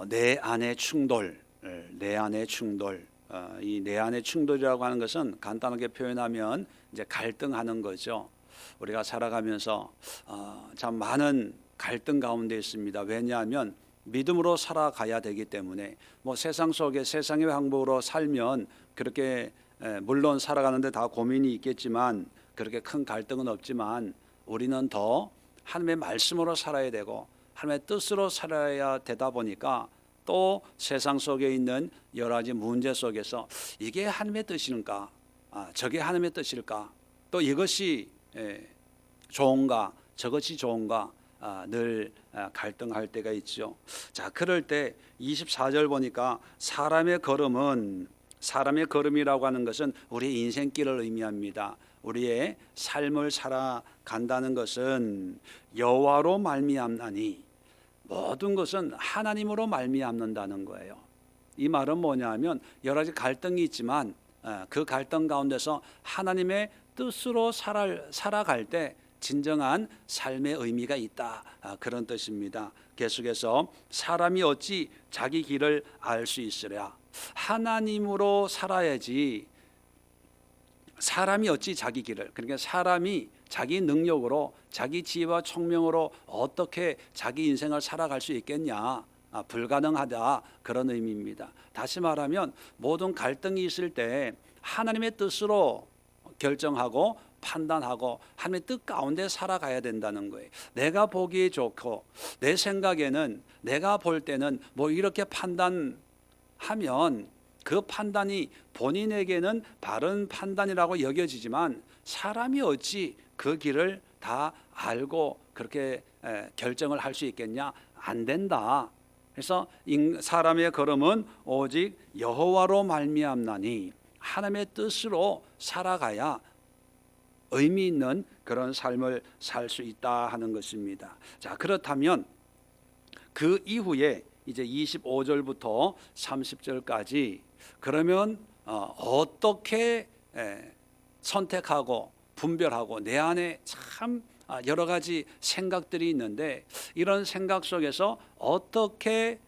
내 안의 충돌, 내 안의 충돌. 이 내 안의 충돌이라고 하는 것은 간단하게 표현하면 이제 갈등하는 거죠. 우리가 살아가면서 참 많은 갈등 가운데 있습니다. 왜냐하면 믿음으로 살아가야 되기 때문에 뭐 세상 속에 세상의 방법으로 살면 그렇게 물론 살아가는데 다 고민이 있겠지만 그렇게 큰 갈등은 없지만 우리는 더 하나님의 말씀으로 살아야 되고 하나님의 뜻으로 살아야 되다 보니까 또 세상 속에 있는 여러 가지 문제 속에서 이게 하나님의 뜻인가, 저게 하나님의 뜻일까, 또 이것이 좋은가, 저것이 좋은가, 늘 갈등할 때가 있죠. 자, 그럴 때 24절 보니까 사람의 걸음이라고 하는 것은 우리의 인생길을 의미합니다. 우리의 삶을 살아간다는 것은 여호와로 말미암나니 모든 것은 하나님으로 말미암는다는 거예요. 이 말은 뭐냐면 여러 가지 갈등이 있지만 그 갈등 가운데서 하나님의 뜻으로 살아갈 때 진정한 삶의 의미가 있다, 그런 뜻입니다. 계속해서 사람이 어찌 자기 길을 알 수 있으랴. 하나님으로 살아야지 사람이 어찌 자기 길을, 그러니까 사람이 자기 능력으로 자기 지혜와 총명으로 어떻게 자기 인생을 살아갈 수 있겠냐, 불가능하다, 그런 의미입니다. 다시 말하면 모든 갈등이 있을 때 하나님의 뜻으로 결정하고 판단하고 하나님의 뜻 가운데 살아가야 된다는 거예요. 내가 보기에 좋고 내 생각에는 내가 볼 때는 뭐 이렇게 판단하면 그 판단이 본인에게는 바른 판단이라고 여겨지지만 사람이 어찌 그 길을 다 알고 그렇게 결정을 할 수 있겠냐? 안 된다. 그래서 사람의 걸음은 오직 여호와로 말미암나니 하나님의 뜻으로 살아가야 의미 있는 그런 삶을 살 수 있다 하는 것입니다. 자, 그렇다면 그 이후에 이제 25절부터 30절까지 그러면 어떻게 선택하고 분별하고 내 안에 참 여러 가지 생각들이 있는데 이런 생각 속에서 어떻게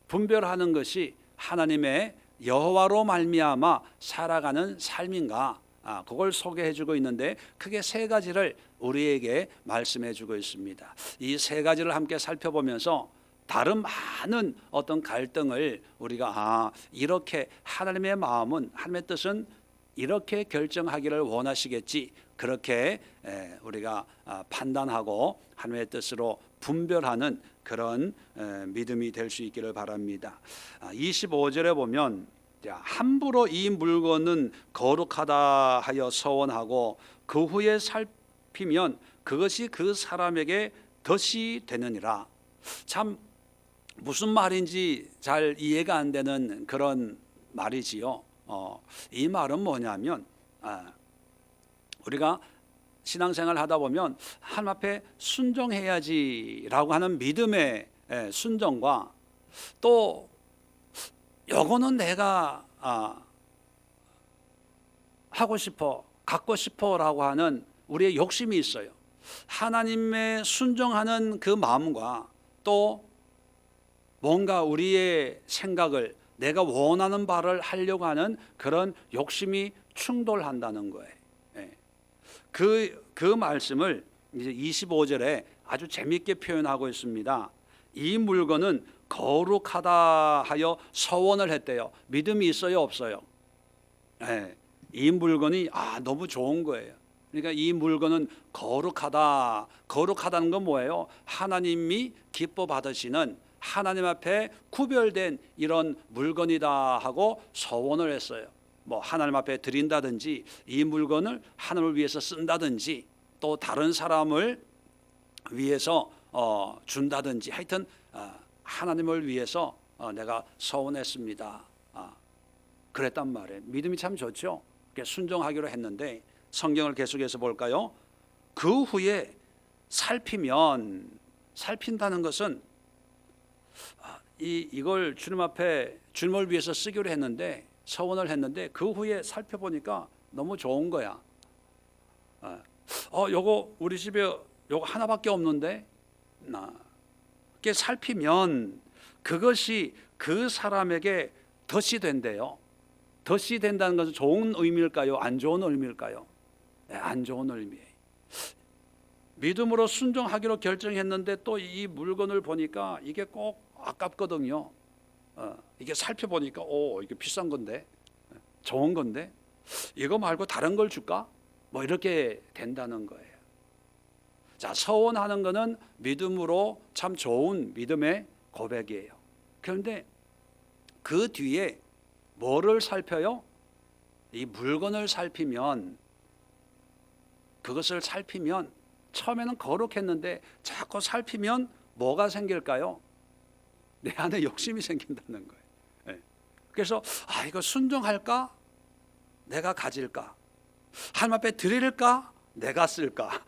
분별하는 것이 하나님의 여호와로 말미암아 살아가는 삶인가, 그걸 소개해주고 있는데 크게 세 가지를 우리에게 말씀해주고 있습니다. 이 세 가지를 함께 살펴보면서 다른 많은 어떤 갈등을 우리가 이렇게 하나님의 마음은, 하나님의 뜻은 이렇게 결정하기를 원하시겠지, 그렇게 우리가 판단하고 하나님의 뜻으로 분별하는 그런 믿음이 될 수 있기를 바랍니다. 25절에 보면 함부로 이 물건은 거룩하다 하여 서원하고 그 후에 살피면 그것이 그 사람에게 덫이 되느니라. 참 무슨 말인지 잘 이해가 안 되는 그런 말이지요. 이 말은 뭐냐면 우리가 신앙생활 하다 보면 하나님 앞에 순종해야지라고 하는 믿음의 순종과 또 요거는 내가 하고 싶어, 갖고 싶어라고 하는 우리의 욕심이 있어요. 하나님의 순종하는 그 마음과 또 뭔가 우리의 생각을 내가 원하는 바를 하려고 하는 그런 욕심이 충돌한다는 거예요. 그 말씀을 이제 25절에 아주 재미있게 표현하고 있습니다. 이 물건은 거룩하다 하여 서원을 했대요. 믿음이 있어요, 없어요? 이 물건이 너무 좋은 거예요. 그러니까 이 물건은 거룩하다. 거룩하다는 건 뭐예요? 하나님이 기뻐 받으시는 하나님 앞에 구별된 이런 물건이다 하고 서원을 했어요. 뭐 하나님 앞에 드린다든지 이 물건을 하나님을 위해서 쓴다든지 또 다른 사람을 위해서 준다든지 하여튼 하나님을 위해서 내가 서원했습니다. 그랬단 말이에요. 믿음이 참 좋죠. 순종하기로 했는데 성경을 계속해서 볼까요? 그 후에 살핀다는 것은 이걸 주님 앞에 주님을 위해서 쓰기로 했는데 서원을 했는데 그 후에 살펴보니까 너무 좋은 거야. 요거 우리 집에 요거 하나밖에 없는데 그게 살피면 그것이 그 사람에게 덫이 된대요. 덫이 된다는 것은 좋은 의미일까요? 안 좋은 의미일까요? 네, 안 좋은 의미예요. 믿음으로 순종하기로 결정했는데 또 이 물건을 보니까 이게 꼭 아깝거든요. 이게 살펴보니까 이게 비싼 건데, 좋은 건데, 이거 말고 다른 걸 줄까? 뭐 이렇게 된다는 거예요. 자, 서원하는 거는 믿음으로 참 좋은 믿음의 고백이에요. 그런데 그 뒤에 뭐를 살펴요? 이 물건을 살피면, 그것을 살피면 처음에는 거룩했는데 자꾸 살피면 뭐가 생길까요? 내 안에 욕심이 생긴다는 거예요. 네. 그래서 이거 순종할까? 내가 가질까? 하나님 앞에 드릴까? 내가 쓸까?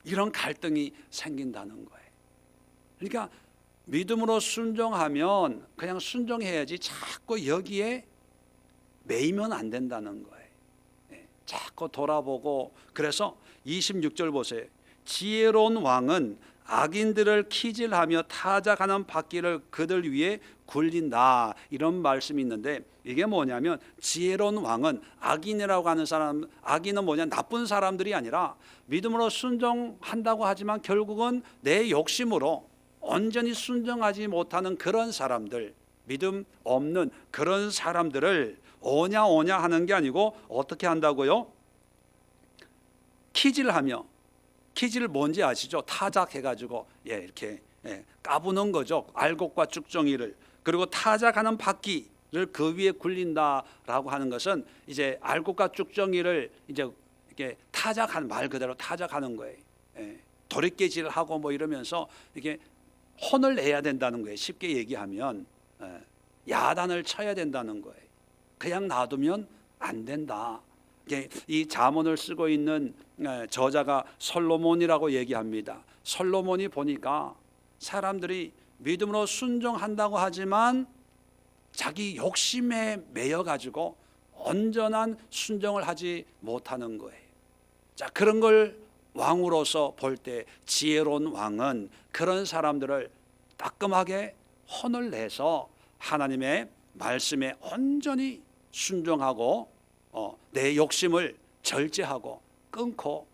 이런 갈등이 생긴다는 거예요. 그러니까 믿음으로 순종하면 그냥 순종해야지 자꾸 여기에 매이면 안 된다는 거예요. 네. 자꾸 돌아보고, 그래서 26절 보세요. 지혜로운 왕은 악인들을 키질하며 타작하는 바퀴를 그들 위에 굴린다, 이런 말씀이 있는데, 이게 뭐냐면 지혜로운 왕은 악인이라고 하는 사람, 악인은 뭐냐, 나쁜 사람들이 아니라 믿음으로 순종한다고 하지만 결국은 내 욕심으로 온전히 순종하지 못하는 그런 사람들, 믿음 없는 그런 사람들을 오냐 하는 게 아니고 어떻게 한다고요? 키질하며, 키질 뭔지 아시죠? 타작해가지고 이렇게 까부는 거죠. 알곡과 쭉정이를. 그리고 타작하는 바퀴를 그 위에 굴린다라고 하는 것은 이제 알곡과 쭉정이를 이제 이렇게 타작하는, 말 그대로 타작하는 거예요. 도리깨질하고 뭐 이러면서 이게 혼을 내야 된다는 거예요. 쉽게 얘기하면 야단을 쳐야 된다는 거예요. 그냥 놔두면 안 된다. 이 잠언을 쓰고 있는 저자가 솔로몬이라고 얘기합니다. 솔로몬이 보니까 사람들이 믿음으로 순종한다고 하지만 자기 욕심에 매여 가지고 온전한 순종을 하지 못하는 거예요. 자, 그런 걸 왕으로서 볼 때 지혜로운 왕은 그런 사람들을 따끔하게 혼을 내서 하나님의 말씀에 온전히 순종하고 내 욕심을 절제하고 끊고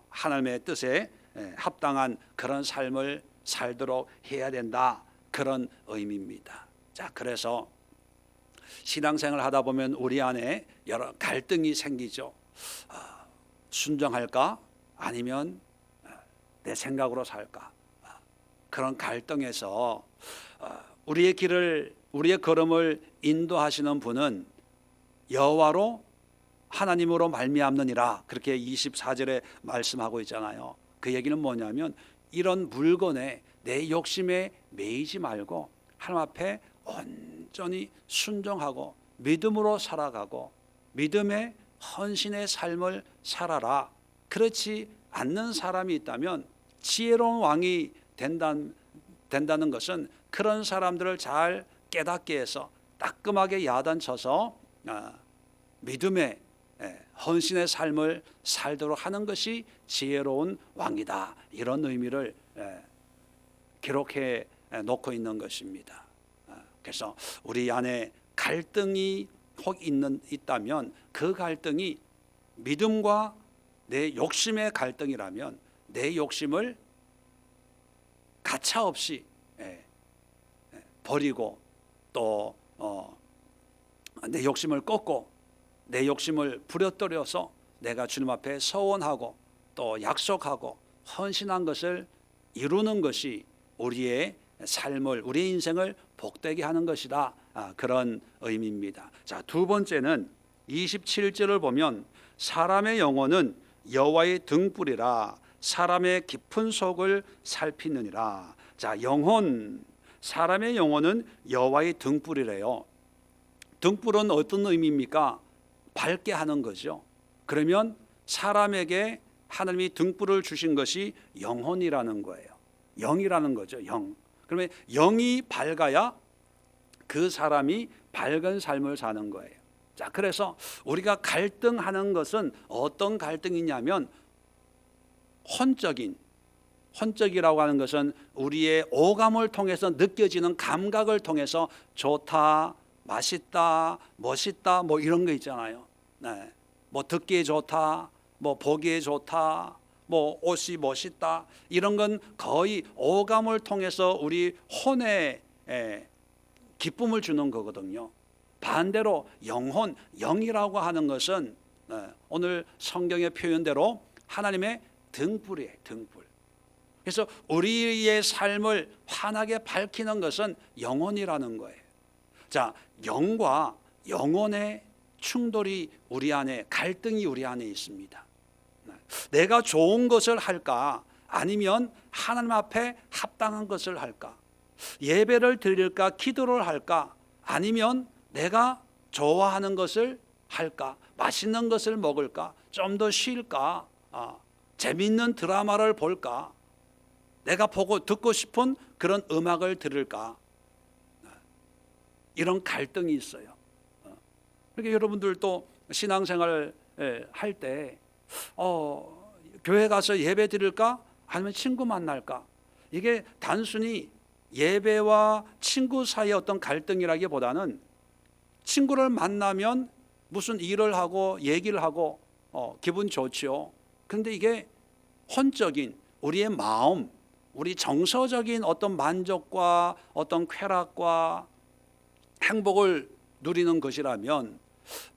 하나님의 뜻에 합당한 그런 삶을 살도록 해야 된다, 그런 의미입니다. 자, 그래서 신앙생활을 하다 보면 우리 안에 여러 갈등이 생기죠. 순종할까? 아니면 내 생각으로 살까? 그런 갈등에서 우리의 길을, 우리의 걸음을 인도하시는 분은 여호와로 하나님으로 말미암느니라, 그렇게 24절에 말씀하고 있잖아요. 그 얘기는 뭐냐면 이런 물건에 내 욕심에 매이지 말고 하나님 앞에 온전히 순종하고 믿음으로 살아가고 믿음의 헌신의 삶을 살아라. 그렇지 않는 사람이 있다면 지혜로운 왕이 된다는 것은 그런 사람들을 잘 깨닫게 해서 따끔하게 야단쳐서 믿음의 헌신의 삶을 살도록 하는 것이 지혜로운 왕이다, 이런 의미를 기록해 놓고 있는 것입니다. 그래서 우리 안에 갈등이 혹 있다면 그 갈등이 믿음과 내 욕심의 갈등이라면 내 욕심을 가차없이 버리고 또 내 욕심을 꺾고 내 욕심을 부려뜨려서 내가 주님 앞에 서원하고 또 약속하고 헌신한 것을 이루는 것이 우리의 삶을, 우리의 인생을 복되게 하는 것이다, 그런 의미입니다. 자, 두 번째는 27절을 보면 사람의 영혼은 여호와의 등불이라 사람의 깊은 속을 살피느니라. 자, 영혼, 사람의 영혼은 여호와의 등불이래요. 등불은 어떤 의미입니까? 밝게 하는 거죠. 그러면 사람에게 하나님이 등불을 주신 것이 영혼이라는 거예요. 영이라는 거죠. 영. 그러면 영이 밝아야 그 사람이 밝은 삶을 사는 거예요. 자, 그래서 우리가 갈등하는 것은 어떤 갈등이냐면 혼적인, 혼적이라고 하는 것은 우리의 오감을 통해서 느껴지는 감각을 통해서 좋다, 맛있다, 멋있다 뭐 이런 거 있잖아요. 네. 뭐 듣기에 좋다, 뭐 보기에 좋다, 뭐 옷이 멋있다 이런 건 거의 오감을 통해서 우리 혼에 기쁨을 주는 거거든요. 반대로 영혼, 영이라고 하는 것은 오늘 성경의 표현대로 하나님의 등불이에요. 등불. 그래서 우리의 삶을 환하게 밝히는 것은 영혼이라는 거예요. 자, 영과 영혼의 충돌이 우리 안에, 갈등이 우리 안에 있습니다. 내가 좋은 것을 할까? 아니면 하나님 앞에 합당한 것을 할까? 예배를 드릴까? 기도를 할까? 아니면 내가 좋아하는 것을 할까? 맛있는 것을 먹을까? 좀 더 쉴까? 재밌는 드라마를 볼까? 내가 보고 듣고 싶은 그런 음악을 들을까? 이런 갈등이 있어요. 그러니까 여러분들도 신앙생활 할 때 교회 가서 예배 드릴까? 아니면 친구 만날까? 이게 단순히 예배와 친구 사이의 어떤 갈등이라기보다는 친구를 만나면 무슨 일을 하고 얘기를 하고 기분 좋죠. 그런데 이게 혼적인 우리의 마음, 우리 정서적인 어떤 만족과 어떤 쾌락과 행복을 누리는 것이라면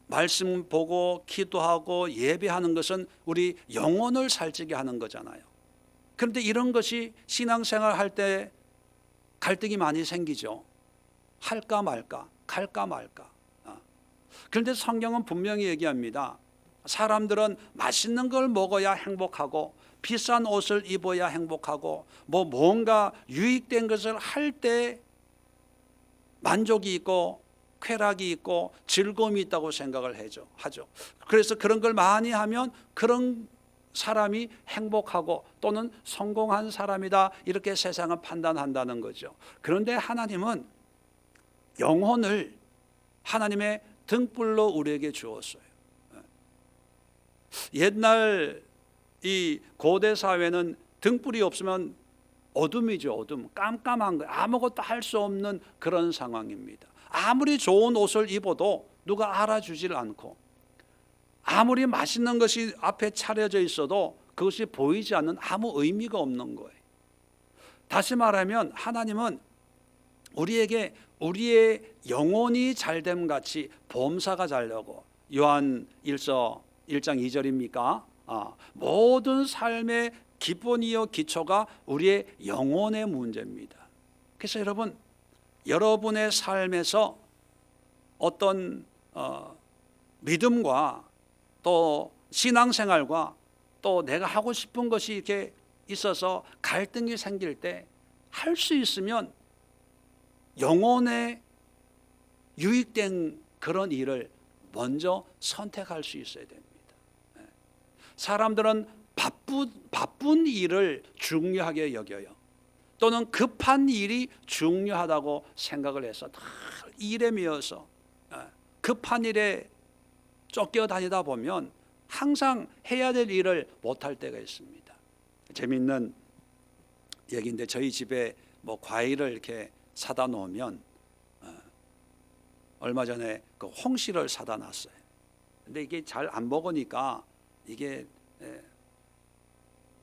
말씀 보고 기도하고 예배하는 것은 우리 영혼을 살찌게 하는 거잖아요. 그런데 이런 것이 신앙생활 할 때 갈등이 많이 생기죠. 할까 말까, 갈까 말까. 그런데 성경은 분명히 얘기합니다. 사람들은 맛있는 걸 먹어야 행복하고 비싼 옷을 입어야 행복하고 뭔가 유익된 것을 할 때 만족이 있고 쾌락이 있고 즐거움이 있다고 생각을 하죠. 그래서 그런 걸 많이 하면 그런 사람이 행복하고 또는 성공한 사람이다 이렇게 세상은 판단한다는 거죠. 그런데 하나님은 영혼을 하나님의 등불로 우리에게 주었어요. 옛날 이 고대 사회는 등불이 없으면 어둠이죠. 어둠, 깜깜한 거, 아무것도 할 수 없는 그런 상황입니다. 아무리 좋은 옷을 입어도 누가 알아주질 않고 아무리 맛있는 것이 앞에 차려져 있어도 그것이 보이지 않는 아무 의미가 없는 거예요. 다시 말하면 하나님은 우리에게 우리의 영혼이 잘됨 같이 범사가 잘려고 요한 1서 1장 2절입니까? 모든 삶의 기본이요 기초가 우리의 영혼의 문제입니다. 그래서 여러분, 여러분의 삶에서 어떤 믿음과 또 신앙생활과 또 내가 하고 싶은 것이 이렇게 있어서 갈등이 생길 때 할 수 있으면 영혼에 유익된 그런 일을 먼저 선택할 수 있어야 됩니다. 사람들은 바쁜 일을 중요하게 여겨요. 또는 급한 일이 중요하다고 생각을 해서 다 일에 미어서 급한 일에 쫓겨다니다 보면 항상 해야 될 일을 못할 때가 있습니다. 재미있는 얘기인데 저희 집에 과일을 이렇게 사다 놓으면 얼마 전에 그 홍시를 사다 놨어요. 근데 이게 잘 안 먹으니까 이게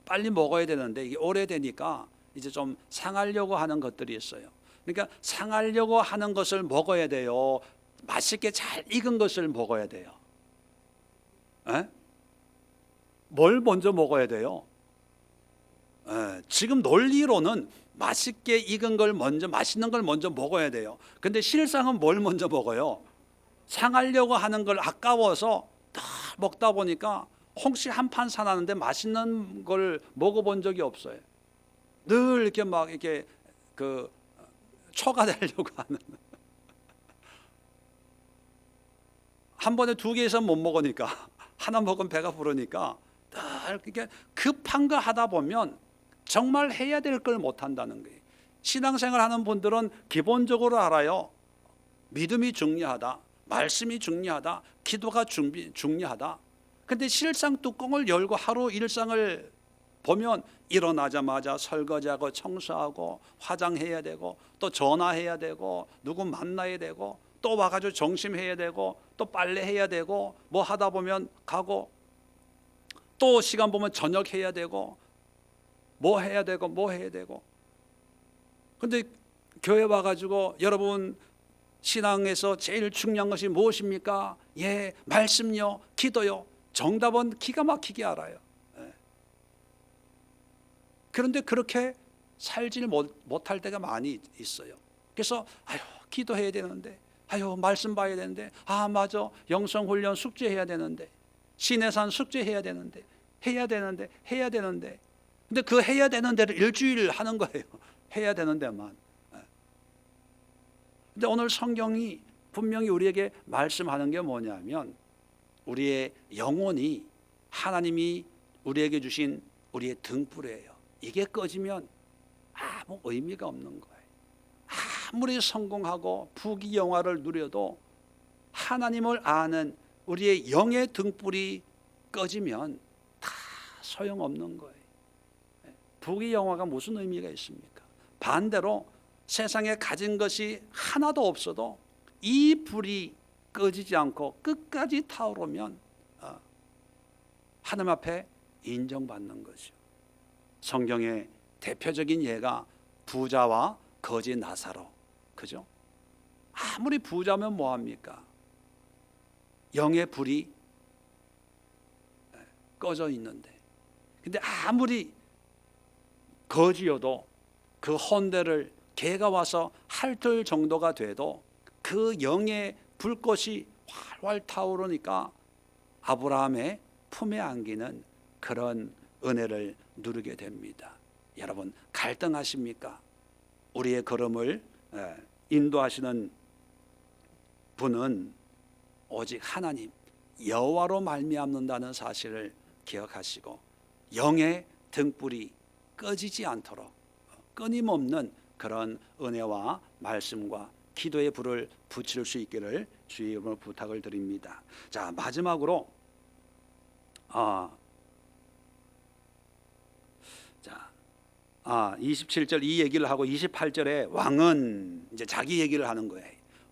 빨리 먹어야 되는데 이게 오래되니까 이제 좀 상하려고 하는 것들이 있어요. 그러니까 상하려고 하는 것을 먹어야 돼요. 맛있게 잘 익은 것을 먹어야 돼요. 뭘 먼저 먹어야 돼요? 지금 논리로는 맛있게 익은 걸 먼저, 맛있는 걸 먼저 먹어야 돼요. 근데 실상은 뭘 먼저 먹어요? 상하려고 하는 걸 아까워서 다 먹다 보니까 홍시 한 판 사놨는데 맛있는 걸 먹어본 적이 없어요. 늘 이렇게 막 이렇게 초과되려고 하는. 한 번에 2개 이상 못 먹으니까 하나 먹으면 배가 부르니까 이렇게 급한 거 하다 보면 정말 해야 될 걸 못 한다는 거예요. 신앙생활 하는 분들은 기본적으로 알아요. 믿음이 중요하다, 말씀이 중요하다, 기도가 중요하다. 근데 실상 뚜껑을 열고 하루 일상을 보면 일어나자마자 설거지하고 청소하고 화장해야 되고 또 전화해야 되고 누구 만나야 되고 또 와가지고 점심해야 되고 또 빨래해야 되고 뭐 하다 보면 가고 또 시간 보면 저녁 해야 되고 뭐 해야 되고 뭐 해야 되고. 근데 교회 와가지고 여러분 신앙에서 제일 중요한 것이 무엇입니까? 예, 말씀요, 기도요. 정답은 기가 막히게 알아요. 그런데 그렇게 살질 못할 때가 많이 있어요. 그래서 아유 기도해야 되는데, 아유 말씀 봐야 되는데, 아 맞아 영성훈련 숙제해야 되는데, 신해산 숙제해야 되는데, 해야 되는데 근데 그 해야 되는 데를 일주일 하는 거예요. 해야 되는 데만. 근데 오늘 성경이 분명히 우리에게 말씀하는 게 뭐냐면 우리의 영혼이 하나님이 우리에게 주신 우리의 등불이에요. 이게 꺼지면 아무 의미가 없는 거예요. 아무리 성공하고 부귀영화를 누려도 하나님을 아는 우리의 영의 등불이 꺼지면 다 소용없는 거예요. 부귀영화가 무슨 의미가 있습니까? 반대로 세상에 가진 것이 하나도 없어도 이 불이 꺼지지 않고 끝까지 타오르면 하나님 앞에 인정받는 거죠. 성경의 대표적인 예가 부자와 거지 나사로, 그죠? 아무리 부자면 뭐합니까? 영의 불이 꺼져 있는데, 근데 아무리 거지여도 그 헌대를 개가 와서 핥을 정도가 돼도 그 영의 불꽃이 활활 타오르니까 아브라함의 품에 안기는 그런 은혜를 누리게 됩니다. 여러분 갈등하십니까? 우리의 걸음을 인도하시는 분은 오직 하나님 여호와로 말미암는다는 사실을 기억하시고 영의 등불이 꺼지지 않도록 끊임없는 그런 은혜와 말씀과 기도의 불을 붙일 수 있기를 주의 이름으로 부탁을 드립니다. 자, 마지막으로 27절 이 얘기를 하고 28절에 왕은 이제 자기 얘기를 하는 거예요.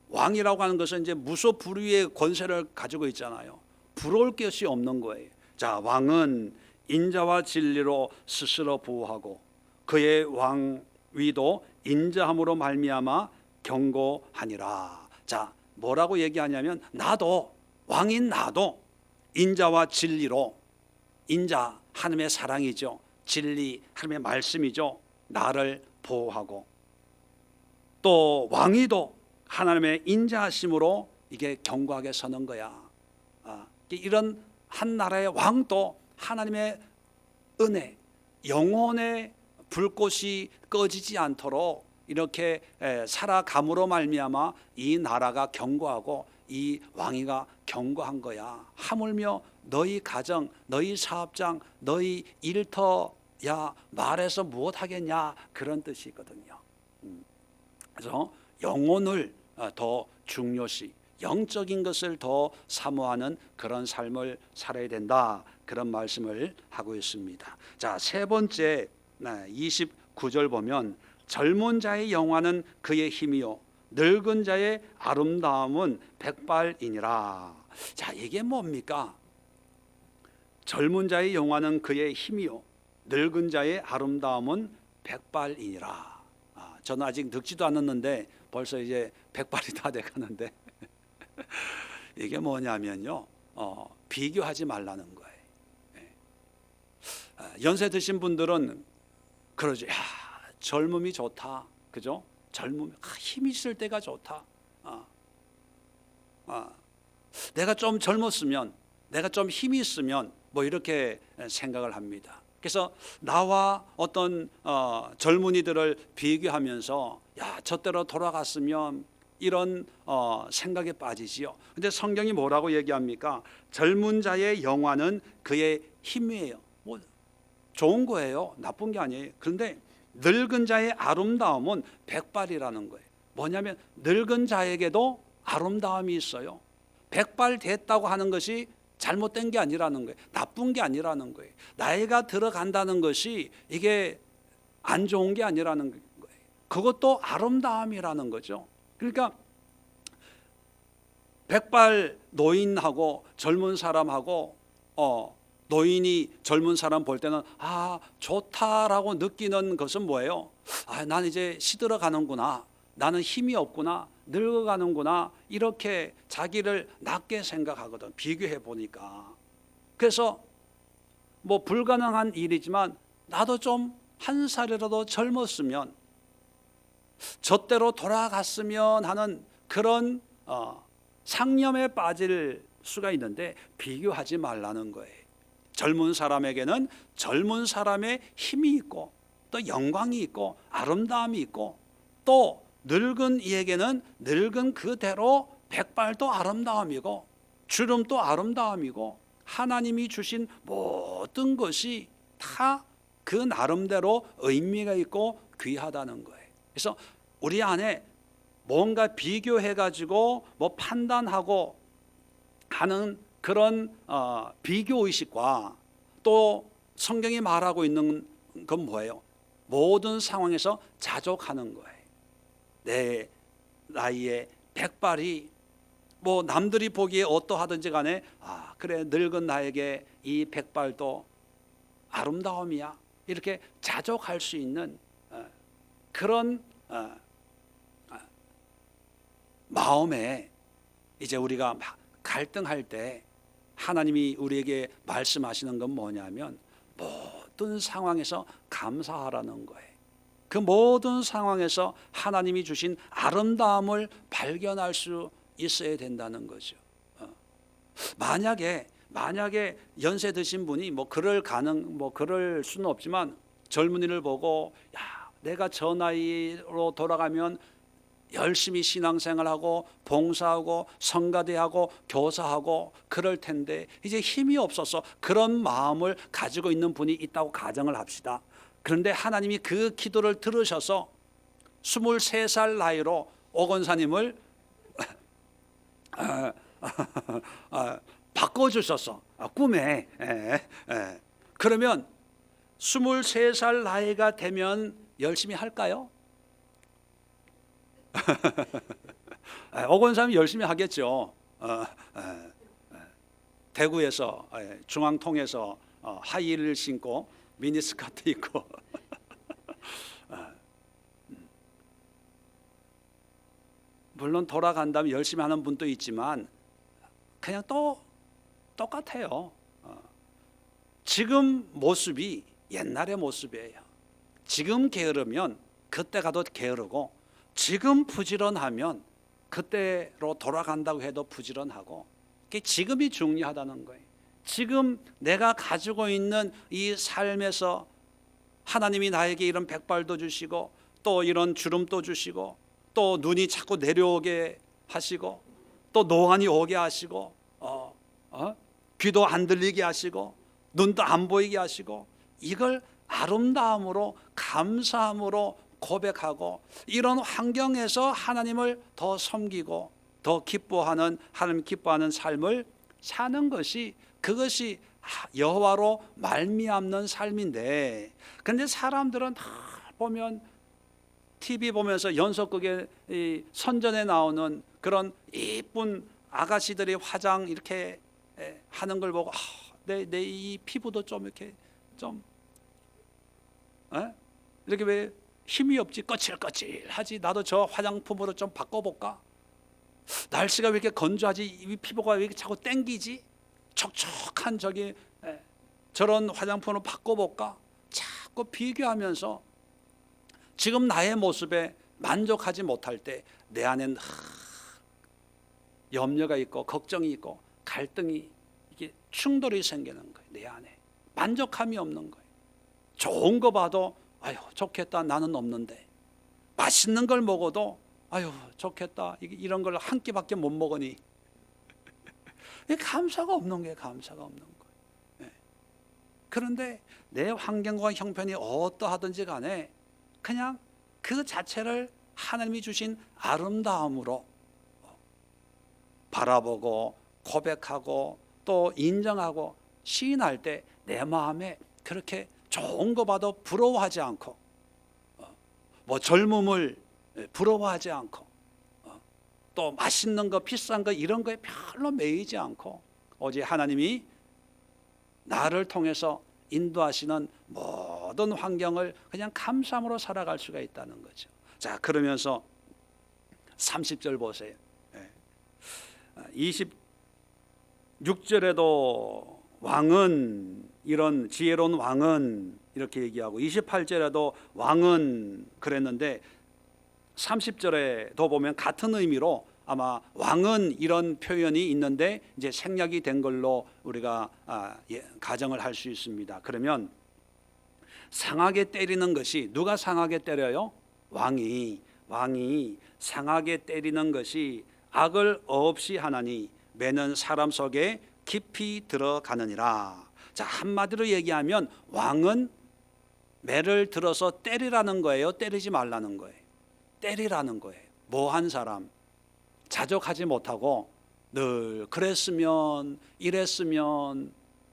왕이라고 하는 것은 이제 무소불위의 권세를 가지고 있잖아요. 부러울 것이 없는 거예요. 자, 왕은 인자와 진리로 스스로 보호하고 그의 왕위도 인자함으로 말미암아 경고하니라. 자, 뭐라고 얘기하냐면 나도 왕인 나도 인자와 진리로, 인자 하나님의 사랑이죠, 진리 하나님의 말씀이죠, 나를 보호하고 또 왕위도 하나님의 인자하심으로 이게 견고하게 서는 거야. 이런 한 나라의 왕도 하나님의 은혜, 영혼의 불꽃이 꺼지지 않도록 이렇게 살아감으로 말미암아 이 나라가 견고하고 이 왕위가 견고한 거야. 하물며 너희 가정, 너희 사업장, 너희 일터 야 말해서 무엇 하겠냐, 그런 뜻이거든요. 그래서 영혼을 더 중요시, 영적인 것을 더 사모하는 그런 삶을 살아야 된다, 그런 말씀을 하고 있습니다. 자, 세 번째 29절 보면 젊은 자의 영화는 그의 힘이요 늙은 자의 아름다움은 백발이니라. 자, 이게 뭡니까? 젊은 자의 영화는 그의 힘이요 늙은 자의 아름다움은 백발이니라. 저는 아직 늙지도 않았는데 벌써 이제 백발이 다 돼가는데 이게 뭐냐면요, 비교하지 말라는 거예요. 연세 드신 분들은 그러죠. 야, 젊음이 좋다, 그죠? 젊음, 힘 있을 때가 좋다. 내가 좀 젊었으면, 내가 좀 힘이 있으면 뭐 이렇게 생각을 합니다. 그래서 나와 어떤 젊은이들을 비교하면서 야, 저때로 돌아갔으면 이런 생각에 빠지지요. 근데 성경이 뭐라고 얘기합니까? 젊은 자의 영화는 그의 힘이에요. 뭐 좋은 거예요, 나쁜 게 아니에요. 그런데 늙은 자의 아름다움은 백발이라는 거예요. 뭐냐면 늙은 자에게도 아름다움이 있어요. 백발 됐다고 하는 것이 잘못된 게 아니라는 거예요. 나쁜 게 아니라는 거예요. 나이가 들어간다는 것이 이게 안 좋은 게 아니라는 거예요. 그것도 아름다움이라는 거죠. 그러니까 백발 노인하고 젊은 사람하고 노인이 젊은 사람 볼 때는 좋다라고 느끼는 것은 뭐예요? 난 이제 시들어가는구나. 나는 힘이 없구나. 늙어가는구나. 이렇게 자기를 낮게 생각하거든. 비교해 보니까. 그래서 뭐 불가능한 일이지만 나도 좀 한 살이라도 젊었으면 저때로 돌아갔으면 하는 그런 상념에 빠질 수가 있는데 비교하지 말라는 거예요. 젊은 사람에게는 젊은 사람의 힘이 있고 또 영광이 있고 아름다움이 있고 또 늙은 이에게는 늙은 그대로 백발도 아름다움이고 주름도 아름다움이고 하나님이 주신 모든 것이 다 그 나름대로 의미가 있고 귀하다는 거예요. 그래서 우리 안에 뭔가 비교해가지고 뭐 판단하고 하는 그런 비교의식과 또 성경이 말하고 있는 건 뭐예요? 모든 상황에서 자족하는 거예요. 내 나이에 백발이 뭐 남들이 보기에 어떠하든지 간에 그래 늙은 나에게 이 백발도 아름다움이야. 이렇게 자족할 수 있는 그런 마음에 이제 우리가 막 갈등할 때 하나님이 우리에게 말씀하시는 건 뭐냐면 모든 상황에서 감사하라는 거예요. 그 모든 상황에서 하나님이 주신 아름다움을 발견할 수 있어야 된다는 거죠. 만약에 연세 드신 분이 그럴 수는 없지만 젊은이를 보고 내가 저 나이로 돌아가면 열심히 신앙생활하고 봉사하고 성가대하고 교사하고 그럴 텐데 이제 힘이 없어서 그런 마음을 가지고 있는 분이 있다고 가정을 합시다. 그런데 하나님이 그 기도를 들으셔서 23살 나이로 오 권사님을 바꿔주셔서 꿈에 그러면 23살 나이가 되면 열심히 할까요? 오 권사님 열심히 하겠죠. 대구에서 중앙통에서 하이힐을 신고 미니스커트 입고 물론 돌아간다면 열심히 하는 분도 있지만 그냥 또 똑같아요. 지금 모습이 옛날의 모습이에요. 지금 게으르면 그때 가도 게으르고 지금 부지런하면 그때로 돌아간다고 해도 부지런하고 지금이 중요하다는 거예요. 지금 내가 가지고 있는 이 삶에서 하나님이 나에게 이런 백발도 주시고 또 이런 주름도 주시고 또 눈이 자꾸 내려오게 하시고 또 노안이 오게 하시고 귀도 안 들리게 하시고 눈도 안 보이게 하시고 이걸 아름다움으로 감사함으로 고백하고 이런 환경에서 하나님을 더 섬기고 더 기뻐하는 하나님 기뻐하는 삶을 사는 것이 그것이 여호와로 말미암는 삶인데 그런데 사람들은 다 보면 TV 보면서 연속극에 선전에 나오는 그런 이쁜 아가씨들이 화장 이렇게 하는 걸 보고 내 이 피부도 좀 이렇게 좀 이렇게 왜 힘이 없지 거칠거칠하지 나도 저 화장품으로 좀 바꿔볼까 날씨가 왜 이렇게 건조하지 이 피부가 왜 이렇게 자꾸 땡기지 촉촉한 저런 화장품으로 바꿔볼까 자꾸 비교하면서 지금 나의 모습에 만족하지 못할 때 내 안엔 염려가 있고 걱정이 있고 갈등이 이게 충돌이 생기는 거예요. 내 안에 만족함이 없는 거예요. 좋은 거 봐도 아유 좋겠다 나는 없는데 맛있는 걸 먹어도 아유 좋겠다 이런 걸 한 끼밖에 못 먹으니 감사가 없는 거예요. 감사가 없는 거예요. 그런데 내 환경과 형편이 어떠하든지 간에 그냥 그 자체를 하나님이 주신 아름다움으로 바라보고 고백하고 또 인정하고 시인할 때 내 마음에 그렇게 좋은 거 봐도 부러워하지 않고, 뭐 젊음을 부러워하지 않고, 또 맛있는 거 비싼 거 이런 거에 별로 매이지 않고, 오직 하나님이 나를 통해서 인도하시는 모든 환경을 그냥 감사함으로 살아갈 수가 있다는 거죠. 자, 그러면서 30절 보세요. 26절에도 왕은, 이런 지혜로운 왕은 이렇게 얘기하고, 28절에도 왕은 그랬는데 30절에도 보면 같은 의미로 아마 왕은 이런 표현이 있는데 이제 생략이 된 걸로 우리가 가정을 할 수 있습니다. 그러면 상하게 때리는 것이, 누가 상하게 때려요? 왕이 상하게 때리는 것이 악을 없이 하나니 매는 사람 속에 깊이 들어가느니라. 자, 한마디로 얘기하면 왕은 매를 들어서 때리라는 거예요? 때리지 말라는 거예요? 때리라는 거예요. 뭐한 사람, 자족하지 못하고 늘 그랬으면, 이랬으면,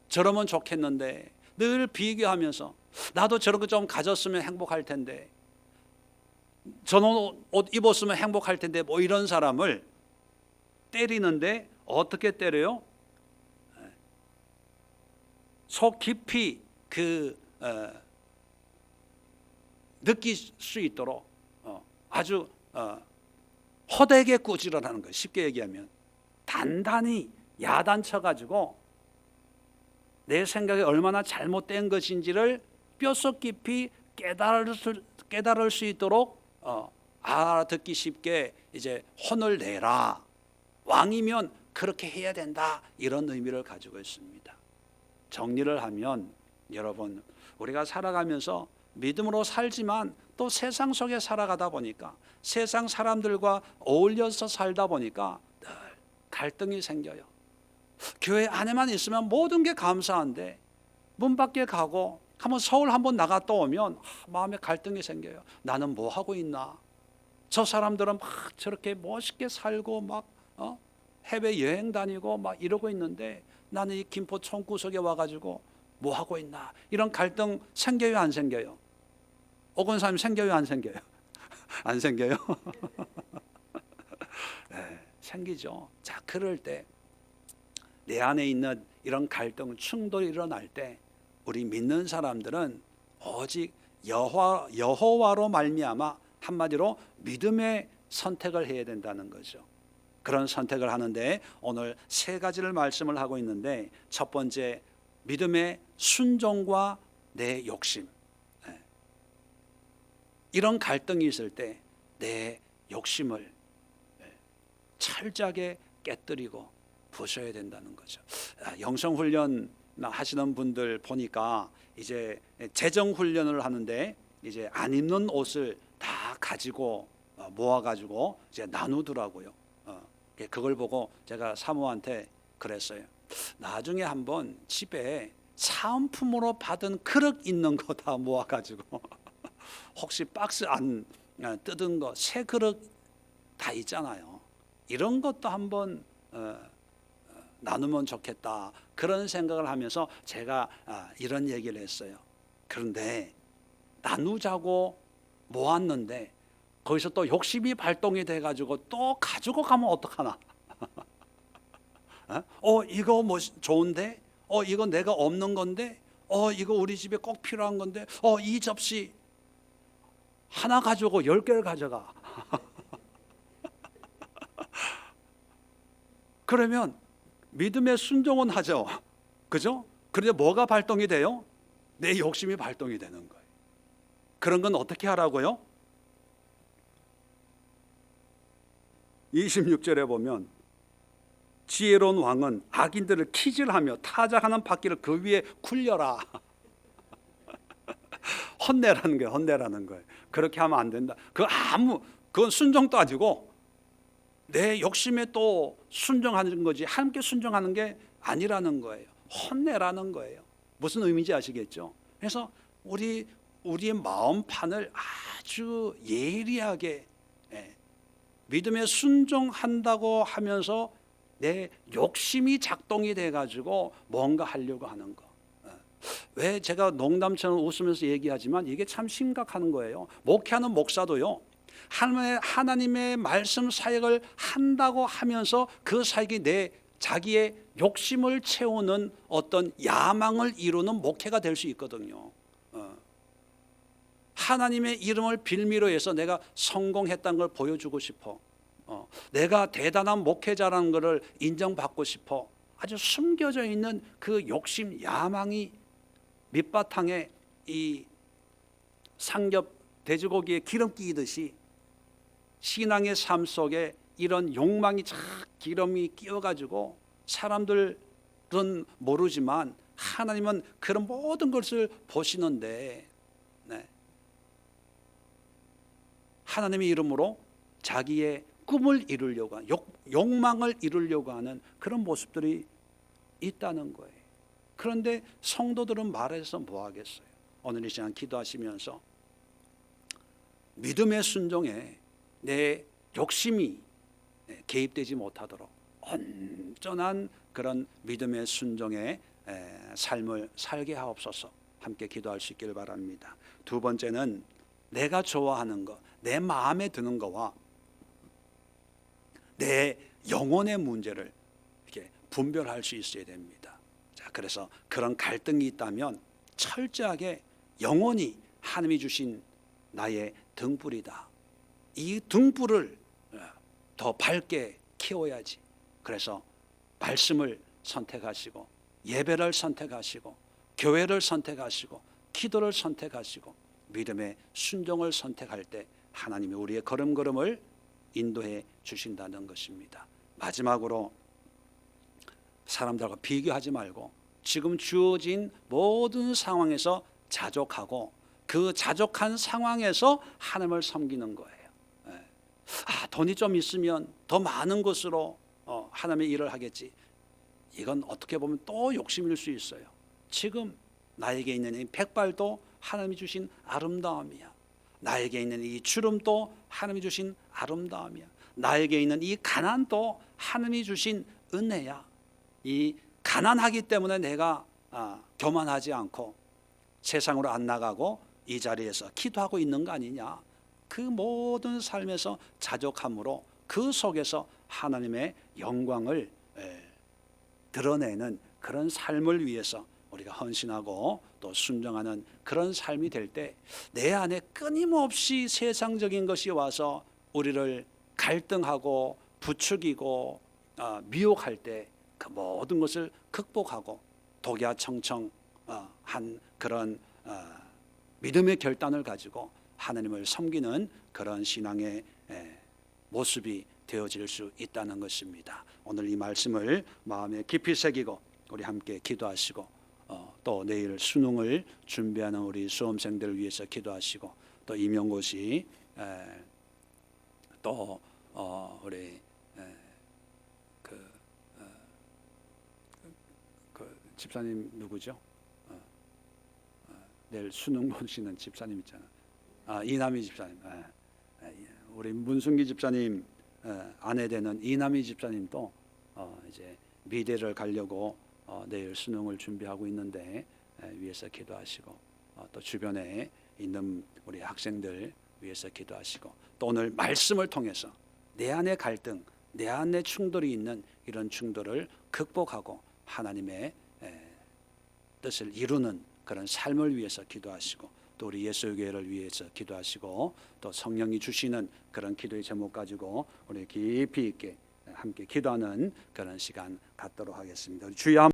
저러면 좋겠는데, 늘 비교하면서 나도 저런 거 좀 가졌으면 행복할 텐데, 저런 옷 입었으면 행복할 텐데, 뭐 이런 사람을 때리는데 어떻게 때려요? 속 깊이 느낄 수 있도록 아주 호되게 꾸지르라는 거예요. 쉽게 얘기하면 단단히 야단쳐가지고 내 생각이 얼마나 잘못된 것인지를 뼛속 깊이 깨달을 수 있도록 알아듣기 쉽게 이제 혼을 내라. 왕이면 그렇게 해야 된다, 이런 의미를 가지고 있습니다. 정리를 하면 여러분, 우리가 살아가면서 믿음으로 살지만 또 세상 속에 살아가다 보니까, 세상 사람들과 어울려서 살다 보니까 늘 갈등이 생겨요. 교회 안에만 있으면 모든 게 감사한데 문 밖에 가고 한번 서울 한번 나갔다 오면 마음에 갈등이 생겨요. 나는 뭐 하고 있나? 저 사람들은 막 저렇게 멋있게 살고 막 해외 여행 다니고 막 이러고 있는데 나는 이 김포 총구석에 와가지고 뭐 하고 있나? 이런 갈등 생겨요, 안 생겨요? 오건사님, 생겨요, 안 생겨요? 안 생겨요? 네, 생기죠. 자, 그럴 때 내 안에 있는 이런 갈등, 충돌이 일어날 때 우리 믿는 사람들은 오직 여호와로 말미암아, 한마디로 믿음의 선택을 해야 된다는 거죠. 그런 선택을 하는데 오늘 세 가지를 말씀을 하고 있는데, 첫 번째, 믿음의 순종과 내 욕심. 이런 갈등이 있을 때 내 욕심을 철저하게 깨뜨리고 부숴야 된다는 거죠. 영성훈련 하시는 분들 보니까 이제 재정훈련을 하는데 이제 안 입는 옷을 다 가지고 모아가지고 이제 나누더라고요. 그걸 보고 제가 사모한테 그랬어요. 나중에 한번 집에 사은품으로 받은 그릇 있는 거 다 모아가지고 혹시 박스 안 뜯은 거, 새 그릇 다 있잖아요. 이런 것도 한번 나누면 좋겠다, 그런 생각을 하면서 제가 이런 얘기를 했어요. 그런데 나누자고 모았는데 거기서 또 욕심이 발동이 돼가지고 또 가지고 가면 어떡하나? 이거 뭐 좋은데? 이거 내가 없는 건데? 이거 우리 집에 꼭 필요한 건데? 이 접시 하나 가지고 10개를 가져가. 그러면 믿음의 순종은 하죠. 그죠? 그런데 뭐가 발동이 돼요? 내 욕심이 발동이 되는 거예요. 그런 건 어떻게 하라고요? 26절에 보면 지혜로운 왕은 악인들을 키질하며 타작하는 바퀴를 그 위에 굴려라. 혼내라는 거예요. 혼내라는 거예요. 그렇게 하면 안 된다. 그건 순종도 아니고 내 욕심에 또 순종하는 거지, 함께 순종하는 게 아니라는 거예요. 혼내라는 거예요. 무슨 의미인지 아시겠죠? 그래서 우리의 마음판을 아주 예리하게 믿음에 순종한다고 하면서 내 욕심이 작동이 돼가지고 뭔가 하려고 하는 거. 왜 제가 농담처럼 웃으면서 얘기하지만 이게 참 심각한 거예요. 목회하는 목사도요, 하나님의 말씀 사역을 한다고 하면서 그 사역이 자기의 욕심을 채우는 어떤 야망을 이루는 목회가 될 수 있거든요. 하나님의 이름을 빌미로 해서 내가 성공했다는 걸 보여주고 싶어. 내가 대단한 목회자라는 것을 인정받고 싶어. 아주 숨겨져 있는 그 욕심, 야망이 밑바탕에 이 삼겹 돼지고기에 기름 끼듯이 신앙의 삶 속에 이런 욕망이 기름이 끼어가지고 사람들은 모르지만 하나님은 그런 모든 것을 보시는데, 네, 하나님의 이름으로 자기의 꿈을 이루려고 하는, 욕망을 이루려고 하는 그런 모습들이 있다는 거예요. 그런데 성도들은 말해서 뭐 하겠어요? 오늘 이 시간 기도하시면서 믿음의 순종에 내 욕심이 개입되지 못하도록 온전한 그런 믿음의 순종의 삶을 살게 하옵소서. 함께 기도할 수 있기를 바랍니다. 두 번째는 내가 좋아하는 것, 내 마음에 드는 것과 내 영혼의 문제를 이렇게 분별할 수 있어야 됩니다. 자, 그래서 그런 갈등이 있다면 철저하게 영혼이 하나님이 주신 나의 등불이다. 이 등불을 더 밝게 키워야지. 그래서 말씀을 선택하시고 예배를 선택하시고 교회를 선택하시고 기도를 선택하시고 믿음의 순종을 선택할 때 하나님이 우리의 걸음걸음을 인도해 주신다는 것입니다. 마지막으로 사람들과 비교하지 말고 지금 주어진 모든 상황에서 자족하고 그 자족한 상황에서 하나님을 섬기는 거예요. 돈이 좀 있으면 더 많은 것으로 하나님의 일을 하겠지. 이건 어떻게 보면 또 욕심일 수 있어요. 지금 나에게 있는 이 백발도 하나님이 주신 아름다움이야. 나에게 있는 이 주름도 하나님이 주신 아름다움이야. 나에게 있는 이 가난도 하나님이 주신 은혜야. 이 가난하기 때문에 내가 교만하지 않고 세상으로 안 나가고 이 자리에서 기도하고 있는 거 아니냐. 그 모든 삶에서 자족함으로 그 속에서 하나님의 영광을 드러내는 그런 삶을 위해서 우리가 헌신하고 또 순종하는 그런 삶이 될 때 내 안에 끊임없이 세상적인 것이 와서 우리를 갈등하고 부추기고 미혹할 때 그 모든 것을 극복하고 독야청청 한 그런 믿음의 결단을 가지고 하나님을 섬기는 그런 신앙의 모습이 되어질 수 있다는 것입니다. 오늘 이 말씀을 마음에 깊이 새기고 우리 함께 기도하시고 또 내일 수능을 준비하는 우리 수험생들을 위해서 기도하시고 또 임용고시 또 우리 그 집사님 누구죠? 내일 수능 보시는 집사님 있잖아. 이남희 집사님. 우리 문순기 집사님 아내 되는 이남희 집사님도 이제 미대를 가려고 내일 수능을 준비하고 있는데 위해서 기도하시고 또 주변에 있는 우리 학생들 위해서 기도하시고 또 오늘 말씀을 통해서 내 안에 갈등, 내 안에 충돌이 있는 이런 충돌을 극복하고 하나님의 뜻을 이루는 그런 삶을 위해서 기도하시고 또 우리 예수교회를 위해서 기도하시고 또 성령이 주시는 그런 기도의 제목 가지고 우리 깊이 있게 함께 기도하는 그런 시간 갖도록 하겠습니다. 주여